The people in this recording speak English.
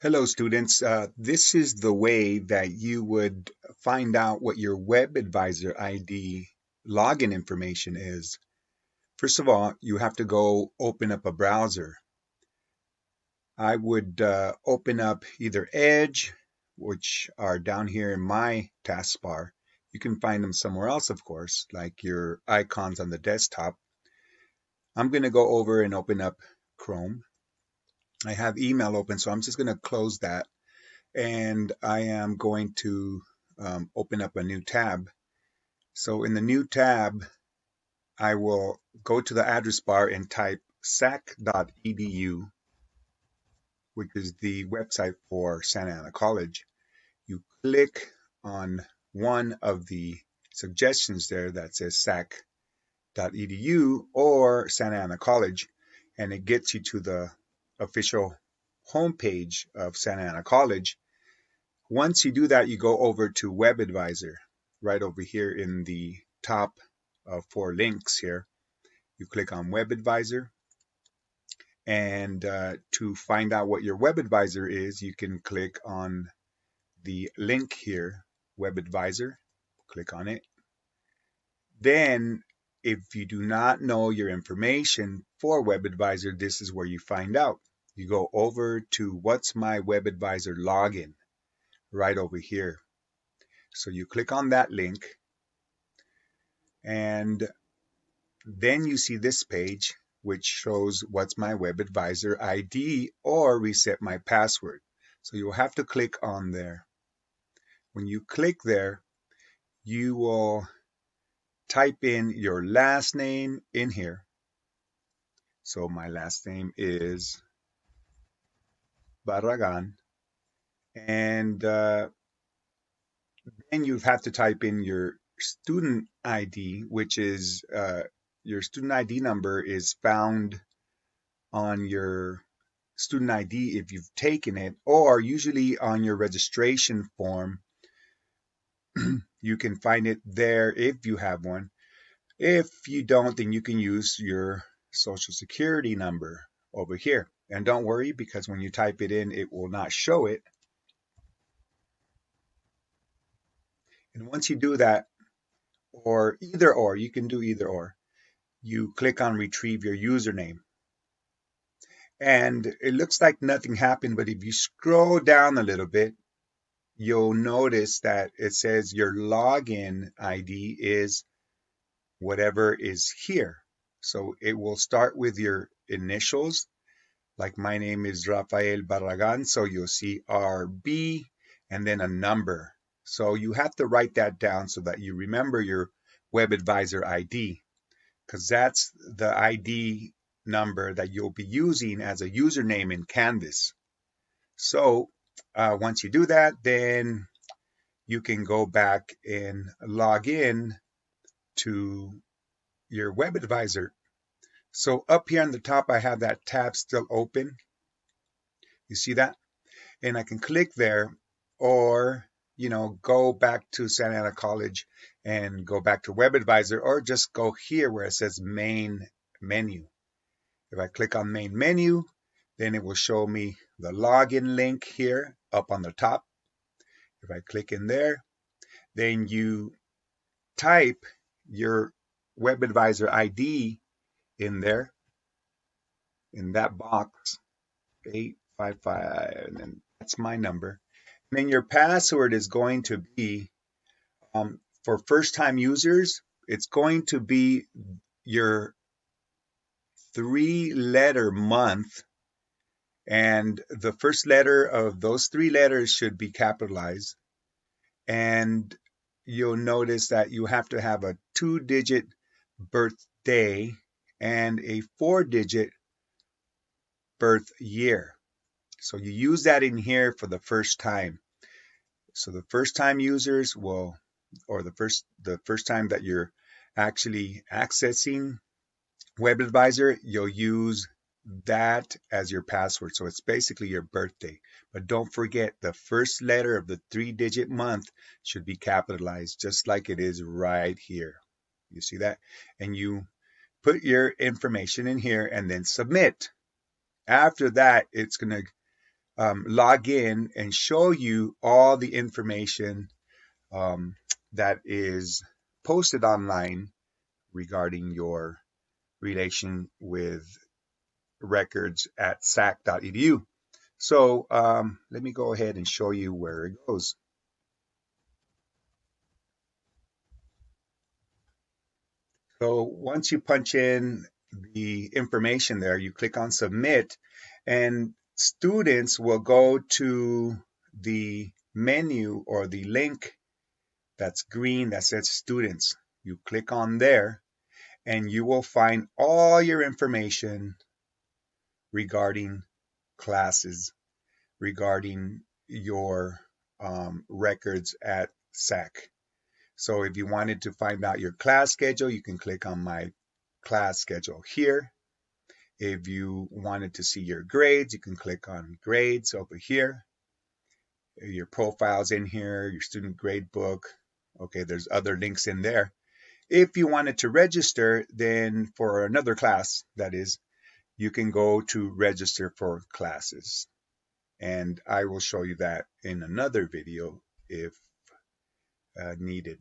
Hello, students. This is the way that you would find out what your WebAdvisor ID login information is. First of all, you have to go open up a browser. I would open up either Edge, which are down here in my taskbar. You can find them somewhere else, of course, like your icons on the desktop. I'm going to go over and open up Chrome. I have email open, so I'm just going to close that. And I am going to open up a new tab. So in the new tab, I will go to the address bar and type sac.edu, which is the website for Santa Ana College. You click on one of the suggestions there that says sac.edu or Santa Ana College, and it gets you to the official homepage of Santa Ana College. Once you do that, you go over to WebAdvisor, right over here in the top of 4 links here. You click on WebAdvisor, and to find out what your WebAdvisor is, you can click on the link here, WebAdvisor, click on it. Then, if you do not know your information for WebAdvisor, this is where you find out. You go over to What's My WebAdvisor Login, right over here. So you click on that link, and then you see this page, which shows What's My WebAdvisor ID or Reset My Password. So you'll have to click on there. When you click there, you will type in your last name in here. So my last name is Barragan, and then you have to type in your student ID, which is your student ID number is found on your student ID if you've taken it, or usually on your registration form. You can find it there if you have one. If you don't, then you can use your social security number over here. And don't worry, because when you type it in, it will not show it. And once you do that, or either or, you can do either or, you click on retrieve your username. And it looks like nothing happened, but if you scroll down a little bit, you'll notice that it says your login ID is whatever is here. So it will start with your initials. Like my name is Rafael Barragan, so you'll see RB and then a number. So you have to write that down so that you remember your WebAdvisor ID, because that's the ID number that you'll be using as a username in Canvas. So once you do that, then you can go back and log in to your WebAdvisor. So up here on the top, I have that tab still open. You see that? And I can click there, or go back to Santa Ana College and go back to WebAdvisor, or just go here where it says main menu. If I click on main menu, then it will show me the login link here up on the top. If I click in there, then you type your WebAdvisor ID in there, in that box, 855, and then that's my number. And then your password is going to be, for first-time users, it's going to be your 3-letter month, and the first letter of those 3 letters should be capitalized. And you'll notice that you have to have a 2-digit birthday and a 4-digit birth year. So you use that in here for the first time. So the first time users will, or the first time that you're actually accessing WebAdvisor, you'll use that as your password. So it's basically your birthday. But don't forget, the first letter of the 3-digit month should be capitalized, just like it is right here. You see that? And you put your information in here and then submit. After that, it's going to log in and show you all the information that is posted online regarding your relation with records at sac.edu. So let me go ahead and show you where it goes. So once you punch in the information there, you click on submit, and students will go to the menu or the link that's green that says students. You click on there and you will find all your information regarding classes, regarding your records at SAC. So if you wanted to find out your class schedule, you can click on my class schedule here. If you wanted to see your grades, you can click on grades over here. Your profiles in here, your student grade book. Okay, there's other links in there. If you wanted to register, then for another class, that is, you can go to register for classes. And I will show you that in another video if needed.